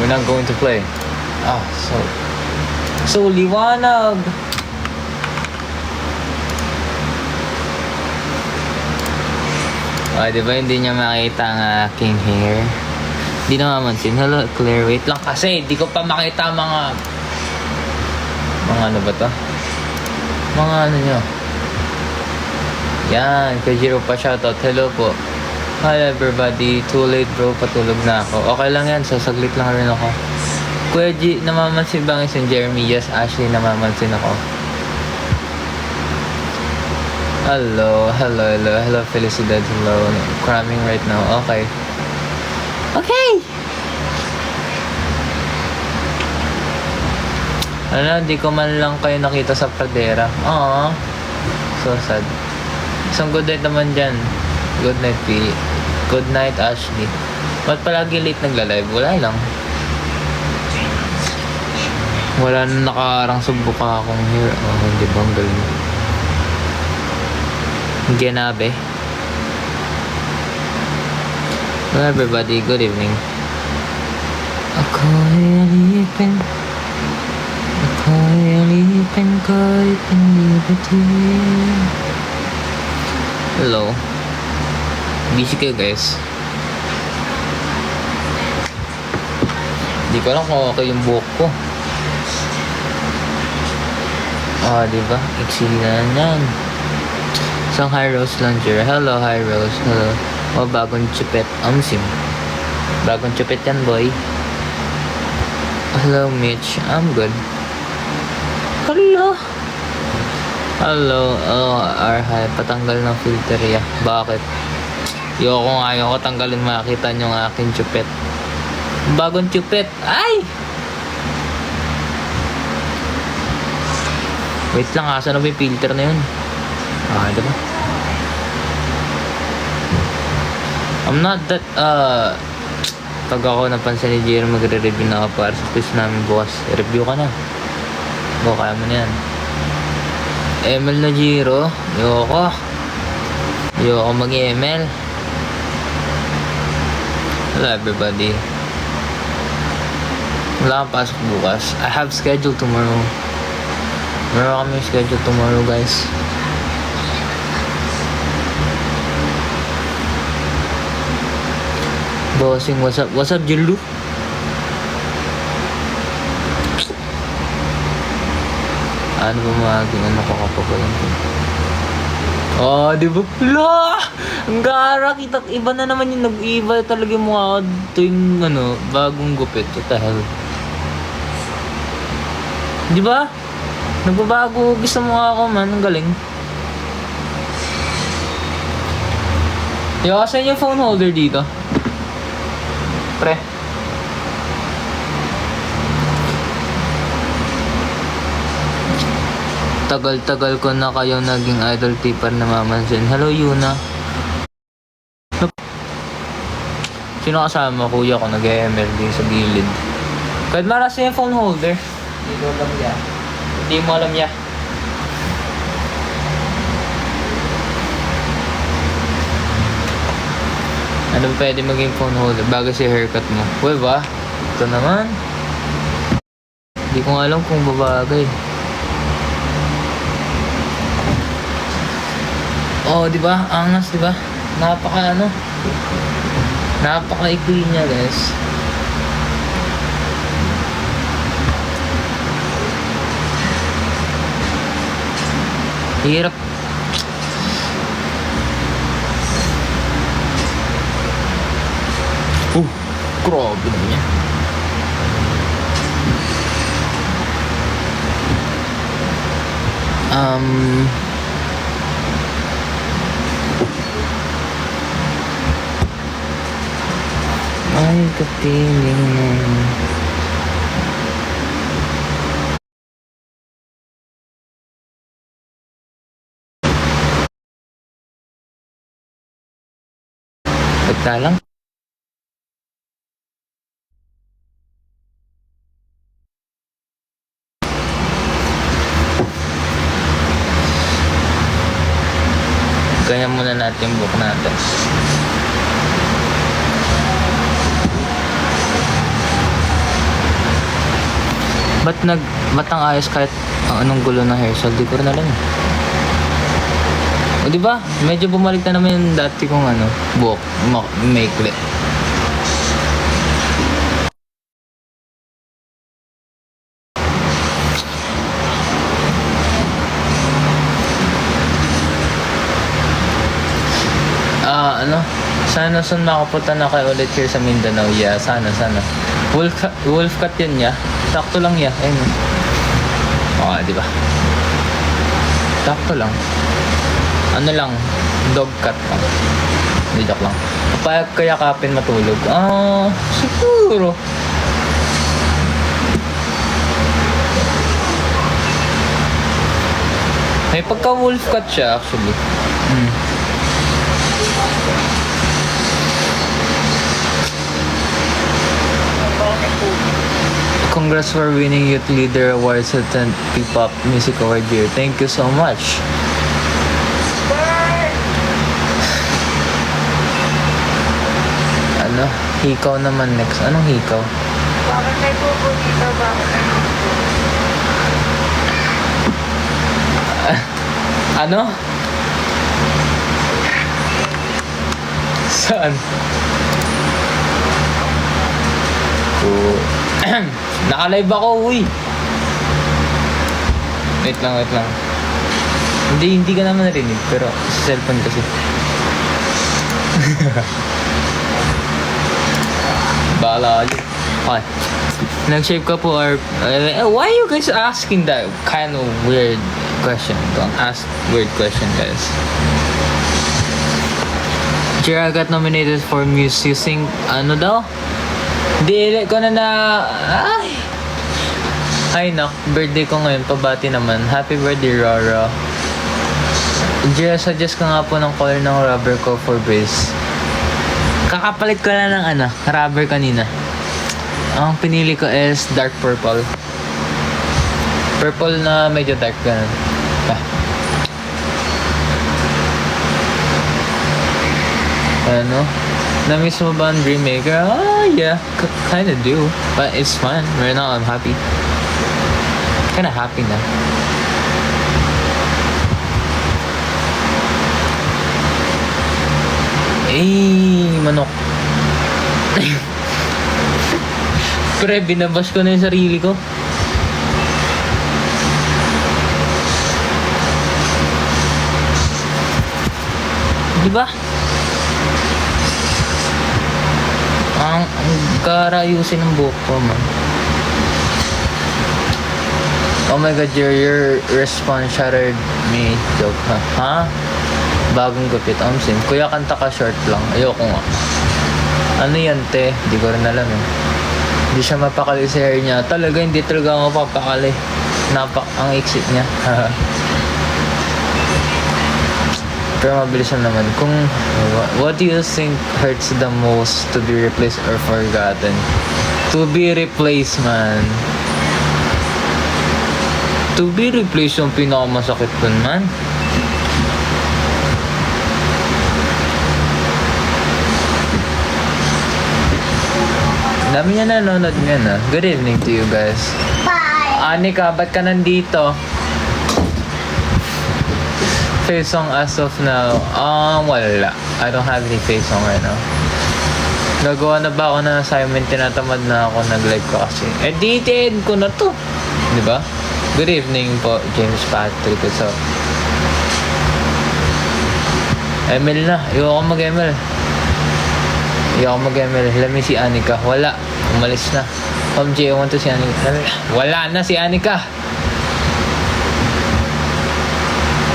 We're not going to play. So liwanag. Diba hindi niya makita ang aking hair? Hindi na mamansin. Hello, Claire. Wait lang kasi. Hindi ko pa makita mga ano ba to? Mga ano nyo. Yan. Kajiro pa shoutout. Hello po. Hi everybody. Too late bro. Patulog na ako. Okay lang yan. Sasaglit lang rin ako. Kuya G, namamansin ba ang isang Jeremy? Yes, Ashley, namamansin ako. Hello, Felicidad, hello. Cramming right now, okay. Di ko man lang kayo nakita sa pradera. Aww. So sad. Isang good night naman dyan. Good night, P. Good night, Ashley. Ba't palagi late nagla-live? Wala lang. Wala na nakaarang subuka akong hair. Hindi ba ang galing? Genabe. Hello everybody, good evening. Ako'y alipin kahit hindi batin. Hello. Busy kayo guys. Di ko alam kung okay yung buhok ko. Diba? Excellent yan. Isang High Rose Langer. Hello, High Rose. Hello. Bagong chupet. Sim. Bagong chupet yan, boy. Hello, Mitch. I'm good. Hello. Arhay. Patanggal ng filter ya. Bakit? Ayoko tanggalin, makakita nyo ang aking chupet. Bagong chupet. Ay! Wait lang, asa na ba yung filter na yun? Diba? I'm not that, pag ako napansin ni Jiro magre-review na ako para sa quiz namin bukas. Review ka na. Kaya mo na yan. ML na Jiro. Ayoko mag-ML. Hello everybody. Wala kang pasok bukas. I have schedule tomorrow. Meron kami schedule tomorrow guys. Bossing, what's up? What's up, Jilu? Ano ba maging ano ko kapag di ba? Ang gara, iba na naman yung nag-iba talaga yung mukha ko yung bagong gupit. What the hell? Di ba? Nagbabago gusto mukha ko man, ang galing. Asan yung phone holder dito? Pre. Tagal-tagal ko na kayo naging idol tipper na mamansin. Hello, Yuna. Sino kasama? Kuya ko nag-ML din sa gilid. Kahit marasa yung phone holder. Hindi mo alam ya. Ano pwede maging phone holder bago si haircut mo? Uy ba? Ito naman. Hindi ko alam kung babagay. Di ba? Angas, di ba? Napaka-ikli niya, guys. Hirap. Grabe na niya. Ay, kapiling mo. Pagka lang. Ganyan muna natin yung book natin. Ba't ang ayos kahit ang anong gulo ng hairstyle? Di ko rin alam. O diba? Medyo bumalik na naman yung dati kong buhok. Maikli. Sana soon makapunta na kayo ulit here sa Mindanao. Yeah, sana. Wolf cut yun ya. Sakto lang ya. Ayun. Di ba? Sakto lang. Ano lang, dog cut lang. Hindi, joke lang. Kapag kayakapin matulog. Siguro. May pagka wolf cut siya actually. Congrats for winning Youth Leader Awards at P-Pop Music Award year. Thank you so much. Hikaw naman next. Anong hikaw? Bakit may bubo dito? Bakit may bubo? Ano? Saan? Naka-live ako, uy. Wait lang. Hindi ka naman narinig, pero sa cellphone kasi. Bahala yun. Okay. Nag-shape ka po or... why are you guys asking that kind of weird question? Don't ask weird question, guys. Jira got nominated for Muse using... Ano daw? Dili ko na. Ay nak, birthday ko ngayon, pabati naman. Happy birthday, Rara. Jira, suggest ka nga po ng color ng rubber ko for base. Kakapalit ko na ng rubber kanina. Ang pinili ko is dark purple. Purple na medyo dark ganun. Na-miss mo ba ang Dreammaker? Yeah, kinda do. But it's fun. Right now, I'm happy. Kinda happy na. Manok. Pre, binabash ko na yung sarili ko. Diba? Ang karayusin ng buhok ko, man. Oh my god, your response shattered me. Joke, ha? Bagong gupit, Sim. Kuya, kanta ka short lang. Ayoko nga. Ano yan, te? Hindi ko rin alam eh. Hindi siya mapakali sa hair niya. Talaga, hindi talaga ako mapapakali. Ang exit niya. Pero mabilis na naman. What do you think hurts the most to be replaced or forgotten? To be replaced, man. To be replaced yung pinakamasakit dun, man. Dami niya nanonood ngayon, Good evening to you guys. Bye! Anika, ba't ka nandito? Face song as of now? Wala. I don't have any face song right now. Nagawa na ba ako ng assignment? Tinatamad na ako nag-live ko kasi. Edited ko na to. Diba? Good evening po, James Patrick. So, ML na. Ayoko mag-ML. Let me see Anika. Wala. Umalis na. Mom J, I want to see Anika. Wala na si Anika.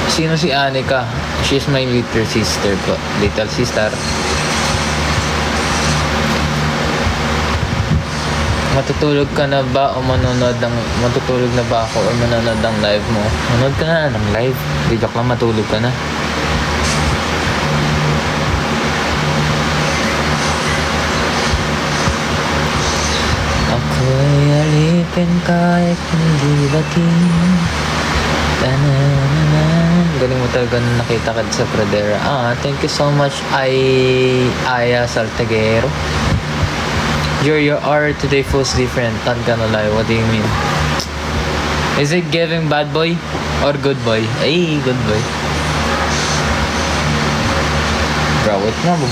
Sino si Anika? She's my little sister po. Little sister. Matutulog ka na ba o matutulog na ba ako o manonood ng live mo? Manood ka na ng live. Di joke lang, matulog ka na. Ako'y alipin kahit hindi bating. Galing mo talaga na nakita ka sa Pradera. Thank you so much, Aya Saltaguero. Your aura today feels different. Not gonna lie, what do you mean? Is it giving bad boy or good boy? Ay, good boy. Bro, wait nga ba?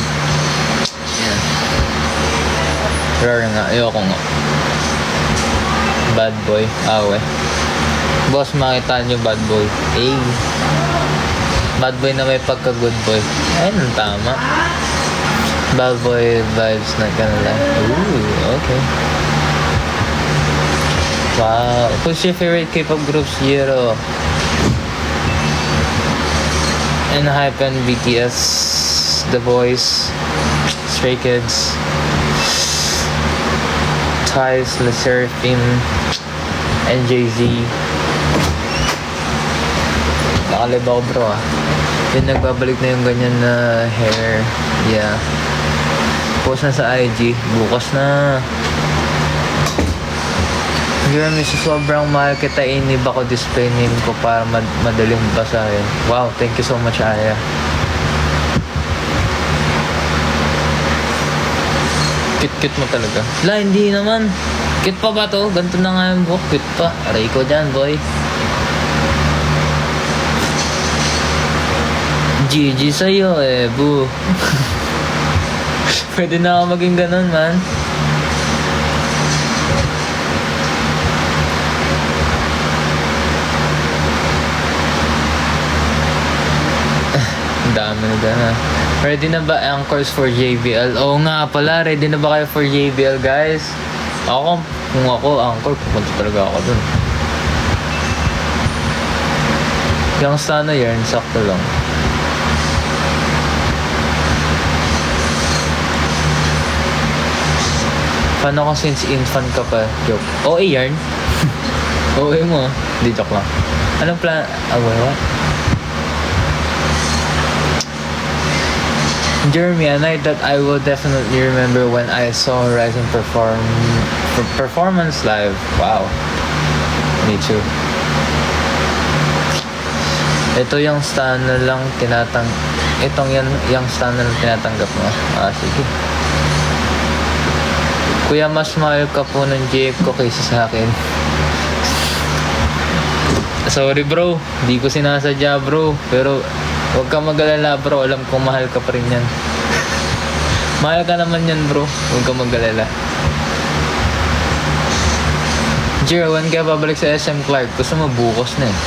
Yan. Rare nga, ayoko nga. Bad boy, awe. Boss, makita nyo bad boy. Ay. Bad boy na may pagka-good boy. Ayun ang tama. Bad boy vibes na gonna lang. Ooh, okay. Wow. Who's your favorite K-pop groups? Yero. ENHYPEN, BTS, The Boys, Stray Kids, Twice, LE SSERAFIM, NJZ. Nakalib ako bro ah. Then nagbabalik na yung ganyan na hair. Yeah. Post na sa IG. Bukas na. Jeremy, sa sobrang mahal kita, inib ako display name ko para madaling basahin. Wow, thank you so much, Aya. Cute-cute mo talaga. La, hindi naman. Cute pa ba to? Ganito na nga yung buhok. Cute pa. Aray ko dyan, boy. GG sa'yo eh, boo. Pwede na ako maging ganun, man. Dami na gana. Ready na ba anchors for JBL? Oo nga pala, ready na ba kayo for JBL, guys? Ako, kung ako anchor, pupunta talaga ako dun. Yung sana yarn, sakto lang. Paano ko since infant ka pa? Joke. OA yarn? OA mo. Hindi, joke lang. Anong plan? What? Jeremy, a night that I will definitely remember when I saw Horizon performance live. Wow. Me too. Ito yung stan na lang yung stan na lang tinatanggap mo. Ah, sige. Kuya, mas mahal ka po ng JF ko kaysa sa akin. Sorry bro, di ko sinasadya bro. Pero huwag ka mag-alala bro, alam kong mahal ka pa rin yan. Mahal ka naman yan bro, huwag ka mag-alala. Jiro, when kaya babalik sa SM Clark? Gusto mo bukas na eh.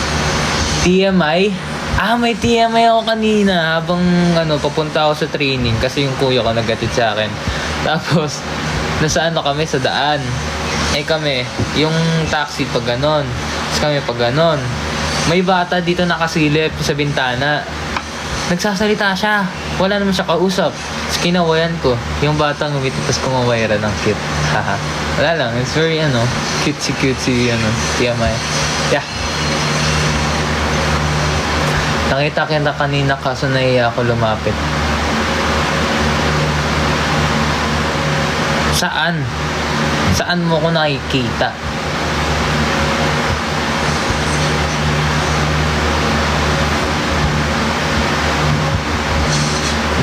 TMI? Ah, may TMI ako kanina habang papunta ako sa training kasi yung kuya ko naghatid sa akin. Tapos, nasa kami sa daan. Eh kami, yung taxi pag ganon. Tapos kami pag ganon. May bata dito nakasilip sa bintana. Nagsasalita siya. Wala naman siya kausap. Tapos kinawayan ko. Yung batang umiti, tapos kumawayra ng cute. Haha. Wala lang. It's very, cutesy, TMI. Yeah. Nakita kita kanina kaso naiya ako lumapit. Saan? Saan mo ko nakikita?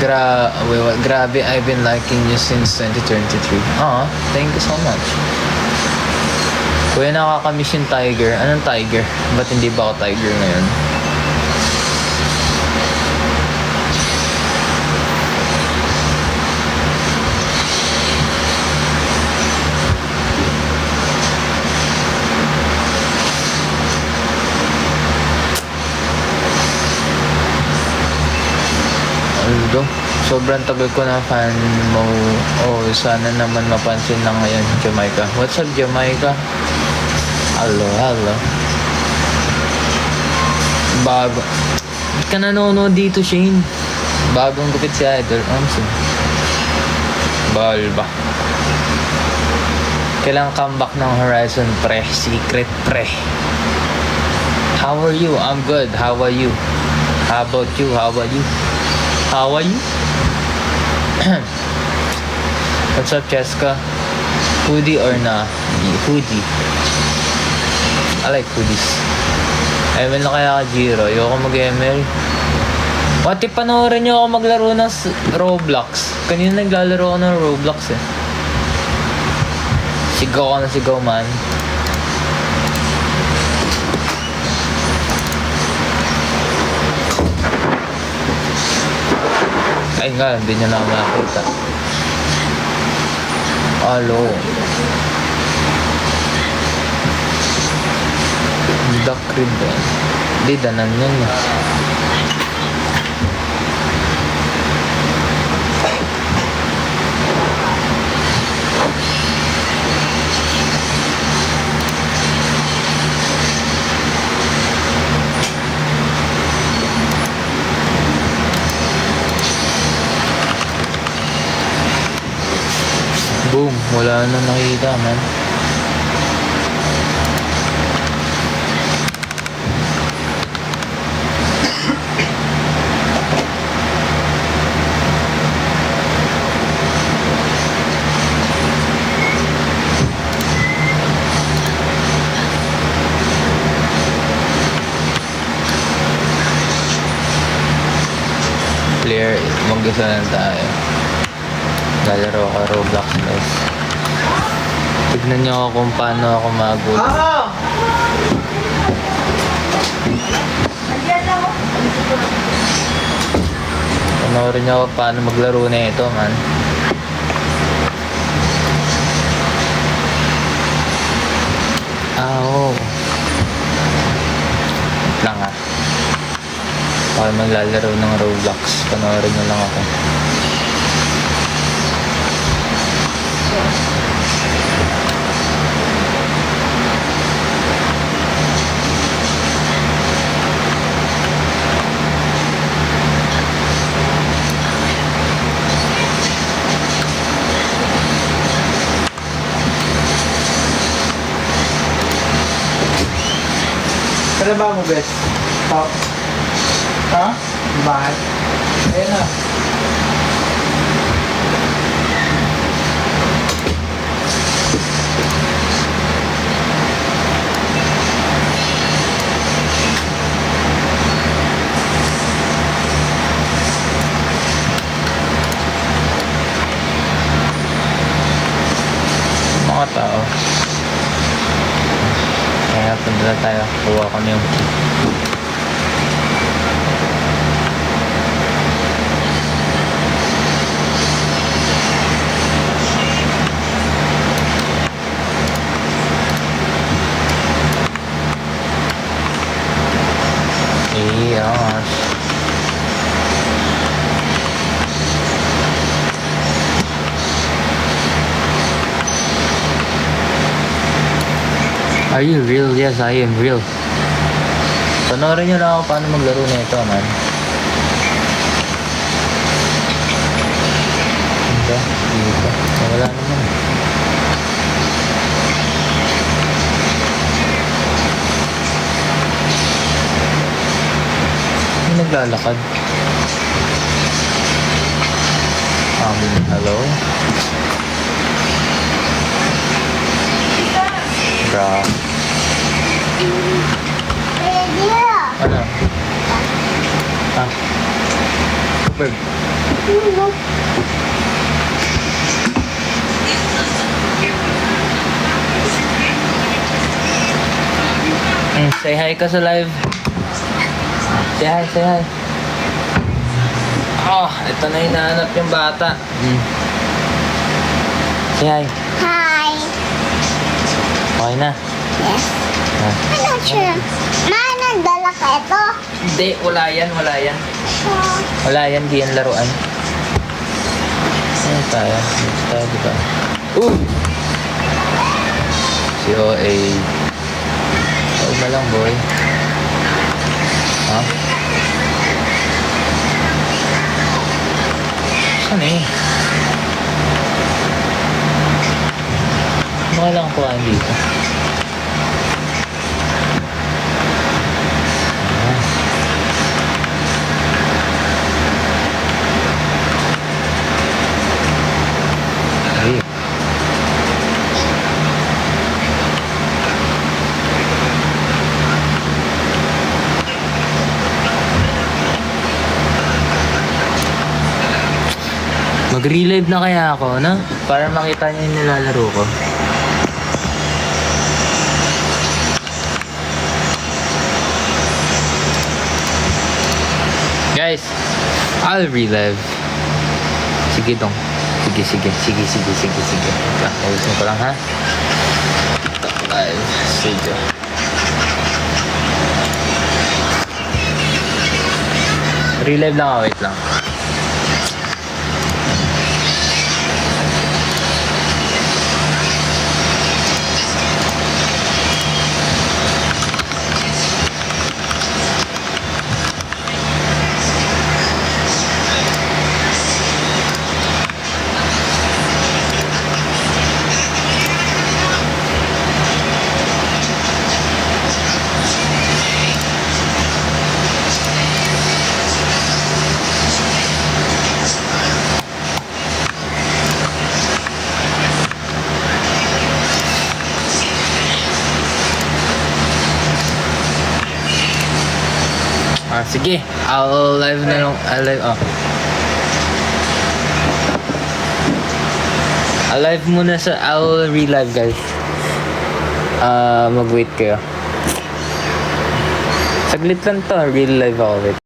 Grabe, I've been liking you since 2023. Aw, thank you so much. Kuya, nakakamiss yung tiger. Anong tiger? Ba't hindi ba ako tiger ngayon? Aldo, sobrang tagal ko na fan mo. Oh, sana naman mapansin lang ngayon, Jamaica. What's up, Jamaica? Hello. Bago. Ba't ka nanonood dito, Shane? Bagong gupit si Idol. Balba. Kailangan comeback ng Horizon, pre. Secret, pre. How are you? I'm good. How are you? How about you? How are you? What's up, Cheska? Hoodie or na? Hoodie. I like hoodies. ML na kaya ka, Jiro? Ayoko mag-ML. Pati panoorin niyo ako maglaro ng Roblox. Kanina naglalaro ako ng Roblox eh. Sigaw ka na sigaw, man. Ay nga, hindi nyo na ako makakita. Alo. Duck rib eh. Hindi, danan yun eh. Boom, wala na nakikita man. Clear, mag-isa lang tayo. Lalaro ka Roblox guys. Tignan nyo ako kung paano ako magulo. Panoorin nyo ako paano maglaro na ito man. Oo. Wait lang ha. Ako maglalaro ng Roblox. Panoorin nyo lang ako. Kailan ba mo, best? Top? Ha? Bakit? Ayun na. Mga tao. Kaya punta na tayo. Kuha kami yung key. Yes. Are you real? Yes, I am real. Panoorin nyo lang ako paano maglaro na ito, man. Dito. Wala naman. May naglalakad. Hello? Bra. Ano? Ah. Super. Say hi ka sa live. Say hi, say hi. Oh, ito na hinahanap yung bata. Say hi. Hi. Okay na. Yes. Ah. Ano siya? Nandala ka ito? Hindi, wala yan, wala yan. Wala yan, di yan laruan. Ano tayo? Ano tayo, diba? Si OA. Huwag na lang, boy. Ha? Saan eh? Mga lang kuhaan dito. Hey. Mag-relive na kaya ako, no? Para makita niyo yung nilalaro ko. Guys, I'll relive. Sige dong. Sige. Ayusin ko lang ha. Live. Sige. Relive lang ako, wait lang. Sige. I'll live na lang. I'll live muna sa... I'll relive, guys. Mag-wait kayo. Saglit lang to. Real live ako, wait.